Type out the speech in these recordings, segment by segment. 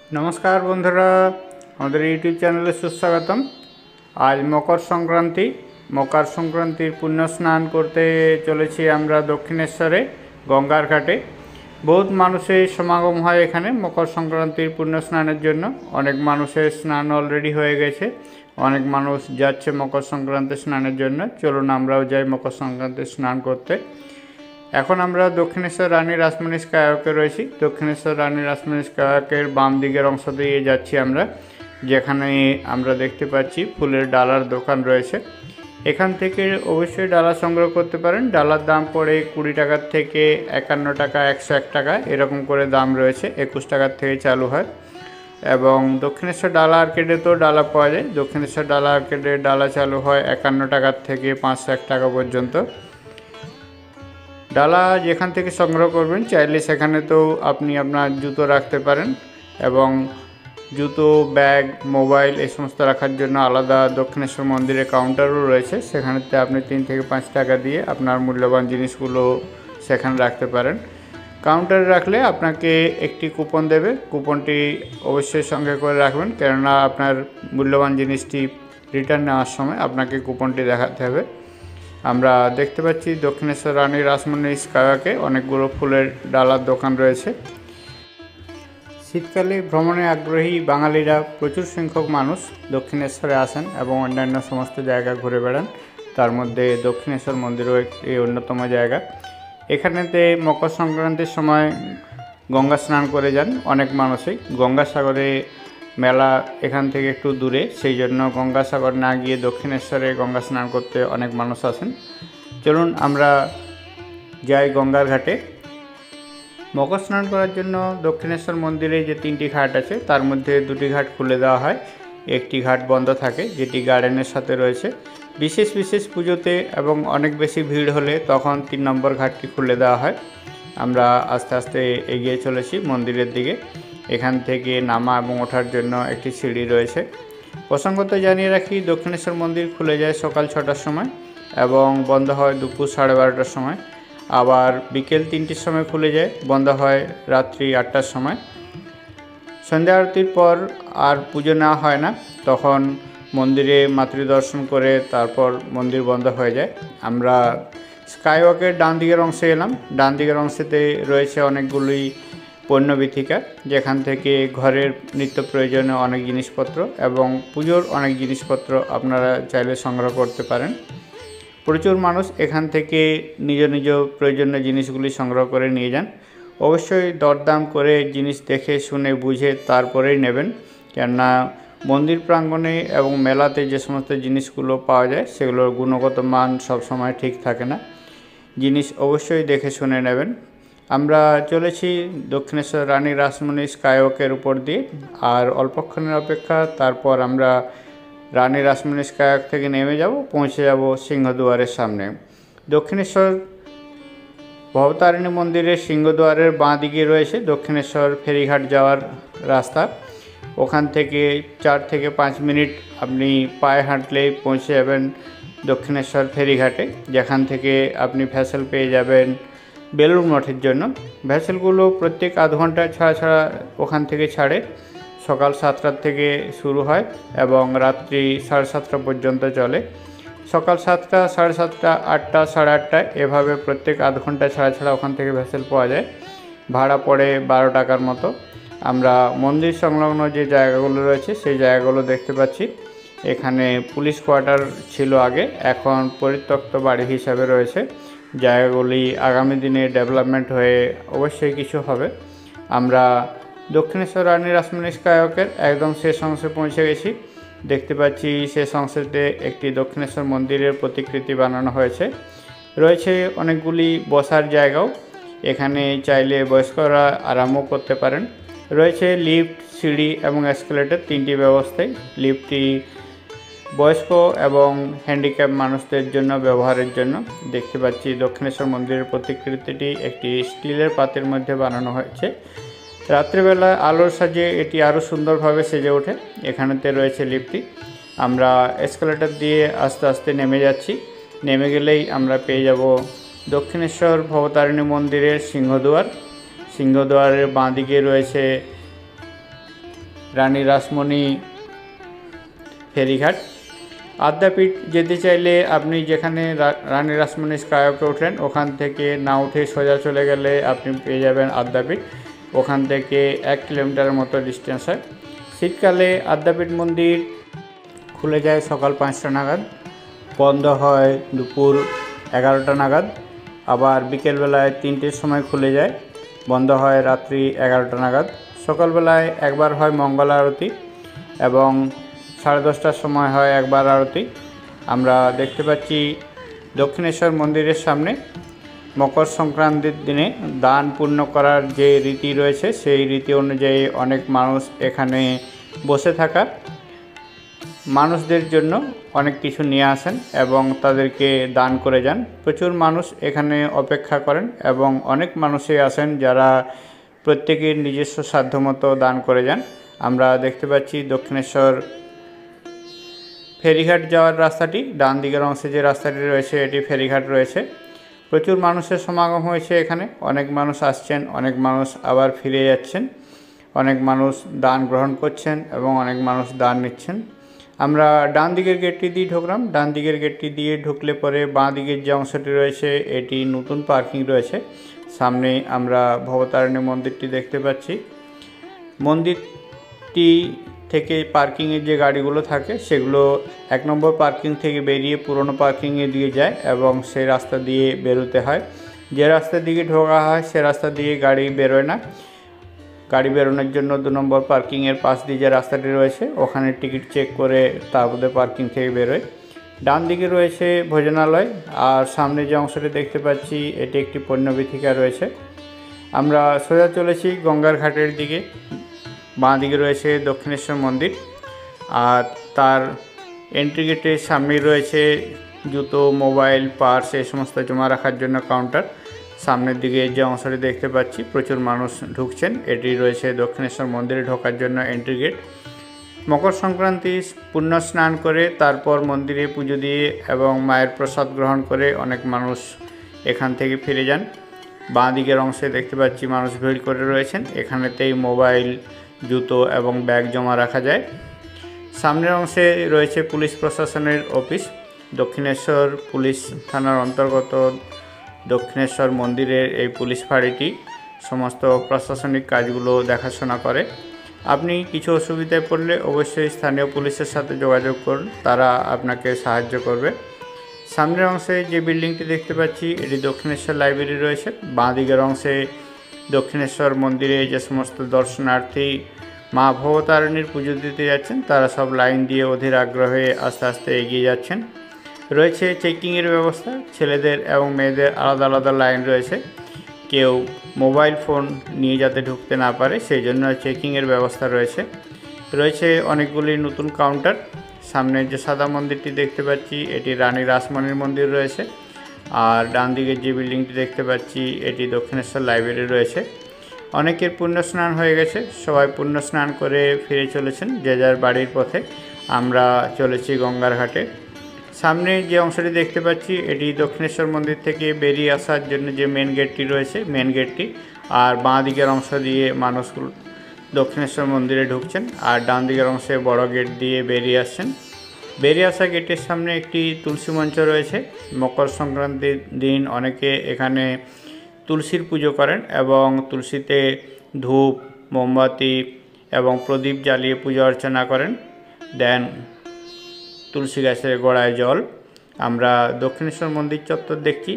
नमस्कार बंधुरा YouTube channel सुस्वागतम। आज मकर संक्रांतिर पुण्य स्नान करते चले आमरा दक्षिणेश्वरे गंगार घाटे। बहुत मानुषेर समागम है एखाने मकर संक्रांतिर पुण्य स्नानेर जन्य। अनेक मानुषेर स्नान अलरेडी हो गेछे, अनेक मानुष जाच्छे मकर संक्रांति स्नानेर जन्य। चलुन आमराओ जाई मकर संक्रांति स्नान करते। এখন আমরা দক্ষিণেশ্বর রানী রাসমণি স্কাইওয়াকে রয়েছি। দক্ষিণেশ্বর রানী রাসমণি স্কাইওয়াকের বাম দিকের অংশ দিয়ে যাচ্ছি আমরা, যেখানে আমরা দেখতে পাচ্ছি ফুলের ডালার দোকান রয়েছে। এখান থেকে অবশ্যই ডালা সংগ্রহ করতে পারেন। ডালার দাম পড়ে 20 টাকার থেকে 51 টাকা, 101 টাকা এরকম করে দাম রয়েছে। 21 টাকার থেকে চালু হয়। এবং দক্ষিণেশ্বর ডালা আর্কেডে তো ডালা পাওয়া যায়। দক্ষিণেশ্বর ডালা আর্কেডে ডালা চালু হয় 51 টাকার থেকে 501 টাকা পর্যন্ত। डाला जेखान থেকে সংগ্রহ করবেন চাইলে সেখানে তো আপনি আপনার জুতো রাখতে পারেন এবং জুতো, ব্যাগ, মোবাইল এই সমস্ত রাখার জন্য আলাদা দক্ষিণেশ্বর মন্দিরে কাউন্টারও রয়েছে। সেখানেতে আপনি 3 থেকে 5 টাকা দিয়ে আপনার মূল্যবান জিনিসগুলো সেখানে রাখতে পারেন। কাউন্টারে রাখলে আপনাকে একটি কুপন দেবে। কুপনটি অবশ্যই সঙ্গে করে রাখবেন, কেননা আপনার মূল্যবান জিনিসটি রিটার্ন নেওয়ার সময় আপনাকে কুপনটি দেখাতে হবে। আমরা দেখতে পাচ্ছি দক্ষিণেশ্বর রানী রাসমণি স্কাইওয়াকে অনেকগুলো ফুলের ডালার দোকান রয়েছে। শীতকালে ভ্রমণে আগ্রহী বাঙালিরা প্রচুর সংখ্যক মানুষ দক্ষিণেশ্বরে আসেন এবং অন্যান্য সমস্ত জায়গা ঘুরে বেড়ান। তার মধ্যে দক্ষিণেশ্বর মন্দিরও একটি অন্যতম জায়গা। এখানেতে মকর সংক্রান্তির সময় গঙ্গা স্নান করে যান অনেক মানুষই। গঙ্গাসাগরে মেলা এখান থেকে একটু দূরে, সেই জন্য গঙ্গাসাগর না গিয়ে দক্ষিণেশ্বরে গঙ্গা স্নান করতে অনেক মানুষ আসেন। চলুন আমরা যাই গঙ্গার ঘাটে। মকর স্নান করার জন্য দক্ষিণেশ্বর মন্দিরে যে 3টি ঘাট আছে তার মধ্যে 2টি ঘাট খুলে দেওয়া হয়, একটি ঘাট বন্ধ থাকে যেটি গার্ডেনের সাথে রয়েছে। বিশেষ বিশেষ পুজোতে এবং অনেক বেশি ভিড় হলে তখন 3 নম্বর ঘাটটি খুলে দেওয়া হয়। আমরা আস্তে আস্তে এগিয়ে চলেছি মন্দিরের দিকে। এখান থেকে নামা এবং ওঠার জন্য একটি সিঁড়ি রয়েছে। প্রসঙ্গত জানিয়ে রাখি, দক্ষিণেশ্বর মন্দির খুলে যায় সকাল 6টার সময় এবং বন্ধ হয় দুপুর 12:30টার সময়। আবার বিকেল 3টির সময় খুলে যায়, বন্ধ হয় রাত্রি 8টার সময়। সন্ধ্যা আরতির পর আর পুজো নেওয়া হয় না, তখন মন্দিরে মাতৃ দর্শন করে তারপর মন্দির বন্ধ হয়ে যায়। আমরা স্কাইওয়াকের ডান দিকের অংশে এলাম। ডান দিকের অংশেতে রয়েছে অনেকগুলি পণ্যবিথিকা, যেখান থেকে ঘরের নিত্য প্রয়োজনীয় অনেক জিনিসপত্র এবং পুজোর অনেক জিনিসপত্র আপনারা চাইলে সংগ্রহ করতে পারেন। প্রচুর মানুষ এখান থেকে নিজ নিজ প্রয়োজনীয় জিনিসগুলি সংগ্রহ করে নিয়ে যান। অবশ্যই দরদাম করে জিনিস দেখে শুনে বুঝে তারপরেই নেবেন, কেননা মন্দির প্রাঙ্গণে এবং মেলাতে যে সমস্ত জিনিসগুলো পাওয়া যায় সেগুলোর গুণগত মান সবসময় ঠিক থাকে না। জিনিস অবশ্যই দেখে শুনে নেবেন। আমরা চলেছি দক্ষিণেশ্বর রানী রাসমণি স্কাইওয়াকের উপর দিয়ে, আর অল্পক্ষণের অপেক্ষা, তারপর আমরা রানী রাসমণি স্কাইওয়াক থেকে নেমে যাব, পৌঁছে যাব সিংহদুয়ারের সামনে। দক্ষিণেশ্বর ভবতারিণী মন্দিরের সিংহদুয়ারের বাঁ দিকে রয়েছে দক্ষিণেশ্বর ফেরিঘাট যাওয়ার রাস্তা। ওখান থেকে 4 থেকে 5 মিনিট আপনি পায়ে হাঁটলেই পৌঁছে যাবেন দক্ষিণেশ্বর ফেরিঘাটে, যেখান থেকে আপনি ভ্যাসেল পেয়ে যাবেন বেলুড় মঠের জন্য। ভ্যাসেলগুলো প্রত্যেক আধ ঘন্টা ছাড়া ছাড়া ওখান থেকে ছাড়ে। সকাল 7টার থেকে শুরু হয় এবং রাত্রি 7:30 পর্যন্ত চলে। সকাল 7টা, 7:30, 8টা, 8:30 এভাবে প্রত্যেক আধ ঘন্টা ছাড়া ছাড়া ওখান থেকে ভ্যাসেল পাওয়া যায়। ভাড়া পড়ে 12 টাকার মতো। আমরা মন্দির সংলগ্ন যে জায়গাগুলো রয়েছে সেই জায়গাগুলো দেখতে পাচ্ছি। এখানে পুলিশ কোয়ার্টার ছিল আগে, এখন পরিত্যক্ত বাড়ি হিসাবে রয়েছে। জায়গাগুলি আগামী দিনে ডেভেলপমেন্ট হয়ে অবশ্যই কিছু হবে। আমরা দক্ষিণেশ্বর রানী রাসমণি স্কাইওয়াকের একদম শেষ অংশে পৌঁছে গেছি। দেখতে পাচ্ছি শেষ অংশেতে একটি দক্ষিণেশ্বর মন্দিরের প্রতিকৃতি বানানো হয়েছে। রয়েছে অনেকগুলি বসার জায়গাও, এখানে চাইলে বয়স্করা আরামও করতে পারেন। রয়েছে লিফট, সিঁড়ি এবং এসকেলেটর 3টি ব্যবস্থায়। লিফটটি বয়স্ক এবং হ্যান্ডিক্যাপ মানুষদের জন্য ব্যবহারের জন্য। দেখতে পাচ্ছি দক্ষিণেশ্বর মন্দিরের প্রতিকৃতিটি একটি স্টিলের পাত্রের মধ্যে বানানো হয়েছে। রাত্রিবেলা আলোর সাজে এটি আরও সুন্দরভাবে সেজে ওঠে। এখানেতে রয়েছে লিফটটি। আমরা এসকেলেটর দিয়ে আস্তে আস্তে নেমে যাচ্ছি। নেমে গেলেই আমরা পেয়ে যাব দক্ষিণেশ্বর ভবতারিণী মন্দিরের সিংহদুয়ার। সিংহদুয়ারের বাঁ দিকে রয়েছে রানী রাসমণি ফেরিঘাট। আদ্যাপীঠ যেতে চাইলে আপনি যেখানে রানী রাসমণি স্কাইওয়াকে ওঠেন ওখান থেকে না উঠে সোজা চলে গেলে আপনি পেয়ে যাবেন আদ্যাপীঠ। ওখান থেকে 1 কিলোমিটারের মতো ডিস্টেন্স হয়। শীতকালে আদ্যাপীঠ মন্দির খুলে যায় সকাল 5টা নাগাদ, বন্ধ হয় দুপুর 11টা নাগাদ, আবার বিকেলবেলায় 3টের সময় খুলে যায়, বন্ধ হয় রাত্রি 11টা নাগাদ। সকালবেলায় একবার হয় মঙ্গল আরতি এবং 10:30টার সময় হয় একবার আরতি। আমরা দেখতে পাচ্ছি দক্ষিণেশ্বর মন্দিরের সামনে মকর সংক্রান্তির দিনে দান পুণ্য করার যে রীতি রয়েছে সেই রীতি অনুযায়ী অনেক মানুষ এখানে বসে থাকা মানুষদের জন্য অনেক কিছু নিয়ে আসেন এবং তাদেরকে দান করে যান। প্রচুর মানুষ এখানে অপেক্ষা করেন এবং অনেক মানুষই আসেন যারা প্রত্যেকের নিজস্ব সাধ্যমতো দান করে যান। আমরা দেখতে পাচ্ছি দক্ষিণেশ্বর ফেরিঘাট যাওয়ার রাস্তাটি, ডান দিকের অংশে যে রাস্তাটি রয়েছে এটি ফেরিঘাট রয়েছে। প্রচুর মানুষের সমাগম হয়েছে এখানে, অনেক মানুষ আসছেন, অনেক মানুষ আবার ফিরে যাচ্ছেন, অনেক মানুষ দান গ্রহণ করছেন এবং অনেক মানুষ দান নিচ্ছেন। আমরা ডান দিকের গেটটি দিয়ে ঢুকলাম। ডান দিকের গেটটি দিয়ে ঢুকলে পরে বাঁ দিকের যে অংশটি রয়েছে এটি নতুন পার্কিং রয়েছে। সামনে আমরা ভবতারিণী মন্দিরটি দেখতে পাচ্ছি। মন্দিরটি থেকে পার্কিংয়ের যে গাড়িগুলো থাকে সেগুলো 1 নম্বর পার্কিং থেকে বেরিয়ে পুরনো পার্কিংয়ে দিয়ে যায় এবং সেই রাস্তা দিয়ে বেরোতে হয়। যে রাস্তার দিকে ঢোকা হয় সে রাস্তা দিয়ে গাড়ি বেরোয় না। গাড়ি বেরোনোর জন্য 2 নম্বর পার্কিংয়ের পাশ দিয়ে যে রাস্তাটি রয়েছে ওখানে টিকিট চেক করে তারপরে পার্কিং থেকে বেরোয়। ডান দিকে রয়েছে ভোজনালয় আর সামনে যে অংশটি দেখতে পাচ্ছি এটি একটি পণ্যবিথিকা রয়েছে। আমরা সোজা চলেছি গঙ্গার ঘাটের দিকে। বাঁ দিকে রয়েছে দক্ষিণেশ্বর মন্দির আর তার এন্ট্রি গেটের সামনেই রয়েছে জুতো, মোবাইল, পার্স এই সমস্ত জমা রাখার জন্য কাউন্টার। সামনের দিকে যে অংশটি দেখতে পাচ্ছি প্রচুর মানুষ ঢুকছেন, এটি রয়েছে দক্ষিণেশ্বর মন্দিরে ঢোকার জন্য এন্ট্রি গেট। মকর সংক্রান্তি পুণ্য স্নান করে তারপর মন্দিরে পুজো দিয়ে এবং মায়ের প্রসাদ গ্রহণ করে অনেক মানুষ এখান থেকে ফিরে যান। বাঁ দিকের অংশে দেখতে পাচ্ছি মানুষ ভিড় করে রয়েছেন, এখানেতেই মোবাইল, জুতো এবং ব্যাগ জমা রাখা যায়। সামনের অংশে রয়েছে পুলিশ প্রশাসনের অফিস। দক্ষিণেশ্বর পুলিশ থানার অন্তর্গত দক্ষিণেশ্বর মন্দিরের এই পুলিশ ফাঁড়িটি সমস্ত প্রশাসনিক কাজগুলো দেখাশোনা করে। আপনি কিছু অসুবিধায় পড়লে অবশ্যই স্থানীয় পুলিশের সাথে যোগাযোগ করুন, তারা আপনাকে সাহায্য করবে। সামনের অংশে যে বিল্ডিংটি দেখতে পাচ্ছি এটি দক্ষিণেশ্বর লাইব্রেরি রয়েছে। বাঁ দিকের অংশে দক্ষিণেশ্বর মন্দিরে যে সমস্ত দর্শনার্থী মা ভবতারিণীর পুজো দিতে যাচ্ছেন তারা সব লাইন দিয়ে অধীর আগ্রহে আস্তে আস্তে এগিয়ে যাচ্ছেন। রয়েছে চেকিংয়ের ব্যবস্থা, ছেলেদের এবং মেয়েদের আলাদা আলাদা লাইন রয়েছে। কেউ মোবাইল ফোন নিয়ে যাতে ঢুকতে না পারে সেই জন্য চেকিংয়ের ব্যবস্থা রয়েছে। রয়েছে অনেকগুলি নতুন কাউন্টার। সামনে যে সাদা মন্দিরটি দেখতে পাচ্ছি এটি রানী রাসমণির মন্দির রয়েছে আর ডান দিকের যে বিল্ডিংটি দেখতে পাচ্ছি এটি দক্ষিণেশ্বর লাইব্রেরি রয়েছে। অনেকের পুণ্য স্নান হয়ে গেছে, সবাই পুণ্য স্নান করে ফিরে চলেছেন যে যার বাড়ির পথে। আমরা চলেছি গঙ্গার ঘাটে। সামনে যে অংশটি দেখতে পাচ্ছি এটি দক্ষিণেশ্বর মন্দির থেকে বেরিয়ে আসার জন্য যে মেন গেটটি রয়েছে মেন গেটটি, আর বাঁ দিকের অংশ দিয়ে মানুষ দক্ষিণেশ্বর মন্দিরে ঢুকছেন আর ডান দিকের অংশে বড় গেট দিয়ে বেরিয়ে আসছেন। বেরিয়ে আসা গেটের সামনে একটি তুলসী মঞ্চ রয়েছে। মকর সংক্রান্তির দিন অনেকে এখানে তুলসীর পুজো করেন এবং তুলসীতে ধূপ, মোমবাতি এবং প্রদীপ জ্বালিয়ে পূজা অর্চনা করেন, দেন তুলসী গাছের গোড়ায় জল। আমরা দক্ষিণেশ্বর মন্দির চত্বর দেখছি।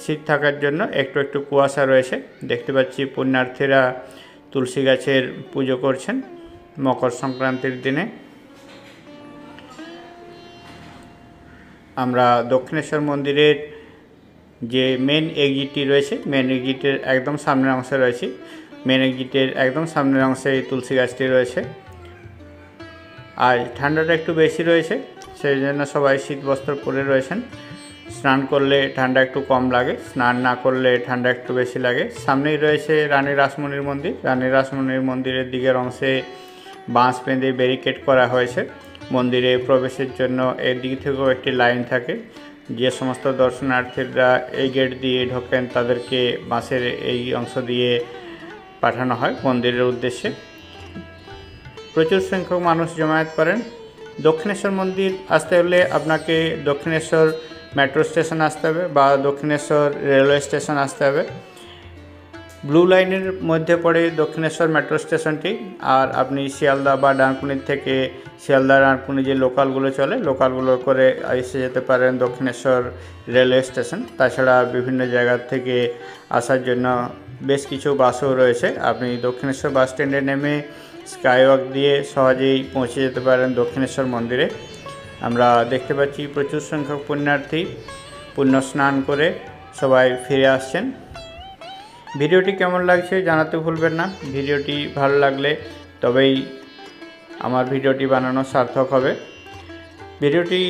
শীত থাকার জন্য একটু একটু কুয়াশা রয়েছে। দেখতে পাচ্ছি পুণ্যার্থীরা তুলসী গাছের পুজো করছেন মকর সংক্রান্তির দিনে। আমরা দক্ষিণেশ্বর মন্দিরের যে মেন এক্সিটটি রয়েছে মেন এক্সিটের একদম সামনের অংশে রয়েছে। মেন এক্সিটের একদম সামনের অংশে এই তুলসী গাছটি রয়েছে। আর ঠান্ডাটা একটু বেশি রয়েছে সেই জন্য সবাই শীত বস্ত্র পরে রয়েছেন। স্নান করলে ঠান্ডা একটু কম লাগে, স্নান না করলে ঠান্ডা একটু বেশি লাগে। সামনেই রয়েছে রানী রাসমণির মন্দির। রানী রাসমণির মন্দিরের দিকের অংশে বাঁশ বেঁধে ব্যারিকেড করা হয়েছে। মন্দিরে প্রবেশের জন্য এর দিক থেকেও একটি লাইন থাকে। যে সমস্ত দর্শনার্থীরা এই গেট দিয়ে ঢোকেন তাদেরকে বাঁশের এই অংশ দিয়ে পাঠানো হয় মন্দিরের উদ্দেশ্যে। প্রচুর সংখ্যক মানুষ জমায়েত করেন। দক্ষিণেশ্বর মন্দির আসতে হলে আপনাকে দক্ষিণেশ্বর মেট্রো স্টেশন আসতে হবে বা দক্ষিণেশ্বর রেলওয়ে স্টেশন আসতে হবে। ব্লু লাইনের মধ্যে পড়ে দক্ষিণেশ্বর মেট্রো স্টেশনটি। আর আপনি শিয়ালদা বা ডানকুনির থেকে শিয়ালদা ডানকুনি যে লোকালগুলো চলে লোকালগুলো করে এসে যেতে পারেন দক্ষিণেশ্বর রেলওয়ে স্টেশন। তাছাড়া বিভিন্ন জায়গার থেকে আসার জন্য বেশ কিছু বাসও রয়েছে। আপনি দক্ষিণেশ্বর বাস স্ট্যান্ডে নেমে স্কাইওয়াক দিয়ে সহজেই পৌঁছে যেতে পারেন দক্ষিণেশ্বর মন্দিরে। আমরা দেখতে পাচ্ছি প্রচুর সংখ্যক পুণ্যার্থী পুণ্য স্নান করে সবাই ফিরে আসছেন। ভিডিওটি কেমন লাগছে জানাতে ভুলবেন না। ভিডিওটি ভালো লাগলে তবেই আমার ভিডিওটি বানানো সার্থক হবে। ভিডিওটি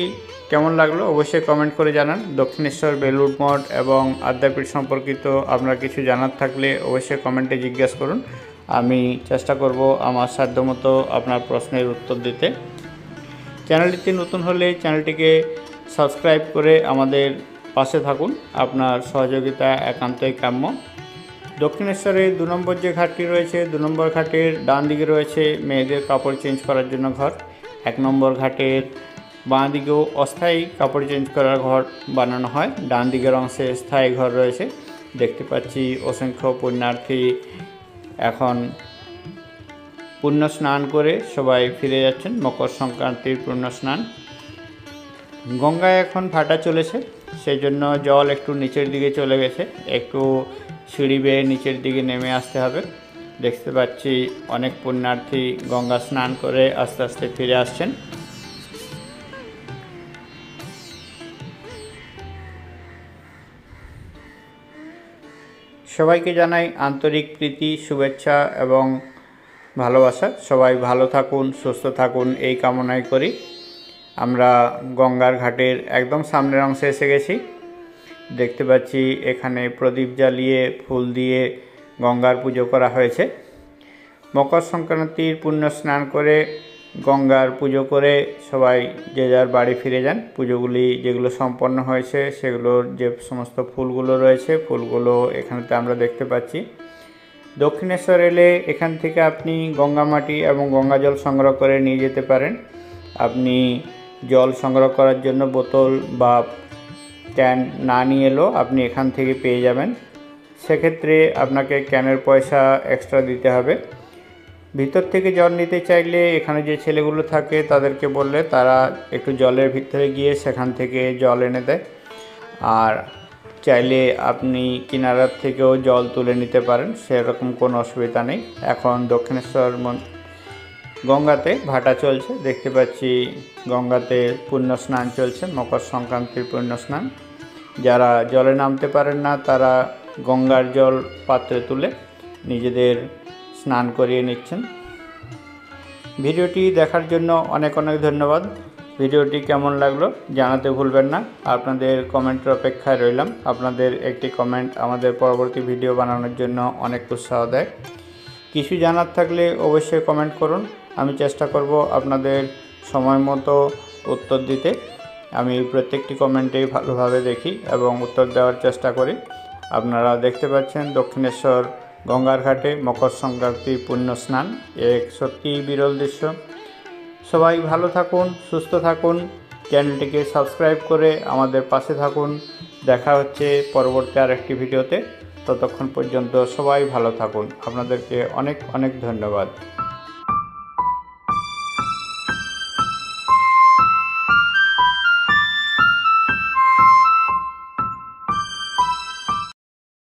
কেমন লাগলো অবশ্যই কমেন্ট করে জানান। দক্ষিণেশ্বর বেলুড় মঠ এবং আদ্যাপীঠ সম্পর্কিত আপনার কিছু জানার থাকলে অবশ্যই কমেন্টে জিজ্ঞেস করুন। আমি চেষ্টা করব আমার সাধ্যমতো আপনার প্রশ্নের উত্তর দিতে। চ্যানেলটিতে নতুন হলে চ্যানেলটিকে সাবস্ক্রাইব করে আমাদের পাশে থাকুন। আপনার সহযোগিতা একান্তই কাম্য। দক্ষিণেশ্বরে 2 নম্বর যে ঘাটটি রয়েছে 2 নম্বর ঘাটের ডান দিকে রয়েছে মেয়েদের কাপড় চেঞ্জ করার জন্য ঘর। 1 নম্বর ঘাটের বাঁ দিকেও অস্থায়ী কাপড় চেঞ্জ করার ঘর বানানো হয়। ডান দিকের অংশে স্থায়ী ঘর রয়েছে। দেখতে পাচ্ছি অসংখ্য পুণ্যার্থী এখন পুণ্য স্নান করে সবাই ফিরে যাচ্ছেন। মকর সংক্রান্তির পুণ্য স্নান। গঙ্গায় এখন ভাটা চলেছে, সেই জন্য জল একটু নিচের দিকে চলে গেছে। একটু সিঁড়ি বেয়ে নিচের দিকে নেমে আসতে হবে। দেখতে পাচ্ছি অনেক পুণ্যার্থী গঙ্গা স্নান করে আস্তে আস্তে ফিরে আসছেন। সবাইকে জানাই আন্তরিক প্রীতি, শুভেচ্ছা এবং ভালোবাসা। সবাই ভালো থাকুন, সুস্থ থাকুন এই কামনাই করি। আমরা গঙ্গার ঘাটের একদম সামনের অংশে এসে গেছি। দেখতে পাচ্ছি এখানে প্রদীপ জ্বালিয়ে ফুল দিয়ে গঙ্গার পুজো করা হয়েছে। মকর সংক্রান্তির পুণ্য স্নান করে গঙ্গার পুজো করে সবাই যে যার বাড়ি ফিরে যান। পুজোগুলি যেগুলো সম্পন্ন হয়েছে সেগুলোর যে সমস্ত ফুলগুলো রয়েছে ফুলগুলো এখানেতে আমরা দেখতে পাচ্ছি। দক্ষিণেশ্বর এলে এখান থেকে আপনি গঙ্গা মাটি এবং গঙ্গা জল সংগ্রহ করে নিয়ে যেতে পারেন। আপনি জল সংগ্রহ করার জন্য বোতল বা ক্যান না নিয়ে এলেও আপনি এখান থেকে পেয়ে যাবেন। সেক্ষেত্রে আপনাকে ক্যানের পয়সা এক্সট্রা দিতে হবে। ভিতর থেকে জল নিতে চাইলে এখানে যে ছেলেগুলো থাকে তাদেরকে বললে তারা একটু জলের ভিতরে গিয়ে সেখান থেকে জল এনে দেয়। আর চাইলে আপনি কিনারার থেকেও জল তুলে নিতে পারেন, সেরকম কোনো অসুবিধা নেই। এখন দক্ষিণেশ্বর গঙ্গাতে ভাটা চলছে। দেখতে পাচ্ছি গঙ্গাতে পুণ্য স্নান চলছে, মকর সংক্রান্তির পুণ্য স্নান। যারা জলে নামতে পারেন না তারা গঙ্গার জল পাত্রে তুলে নিজেদের স্নান করিয়ে নিচ্ছেন। ভিডিওটি দেখার জন্য অনেক অনেক ধন্যবাদ। ভিডিওটি কেমন লাগলো জানাতে ভুলবেন না। আপনাদের কমেন্টের অপেক্ষায় রইলাম। আপনাদের একটি কমেন্ট আমাদের পরবর্তী ভিডিও বানানোর জন্য অনেক উৎসাহ দেয়। কিছু জানার থাকলে অবশ্যই কমেন্ট করুন। আমি চেষ্টা করব আপনাদের সময় মতো উত্তর দিতে। আমি প্রত্যেকটি কমেন্টেই ভালোভাবে দেখি এবং উত্তর দেওয়ার চেষ্টা করি। আপনারা দেখতে পাচ্ছেন দক্ষিণেশ্বর গঙ্গার ঘাটে মকর সংক্রান্তির পুণ্য স্নান এক সত্যিই বিরল দৃশ্য। সবাই ভালো থাকুন, সুস্থ থাকুন। চ্যানেলটিকে সাবস্ক্রাইব করে আমাদের পাশে থাকুন। দেখা হচ্ছে পরবর্তী আরেকটি ভিডিওতে। ততক্ষণ পর্যন্ত সবাই ভালো থাকুন। আপনাদেরকে অনেক অনেক ধন্যবাদ।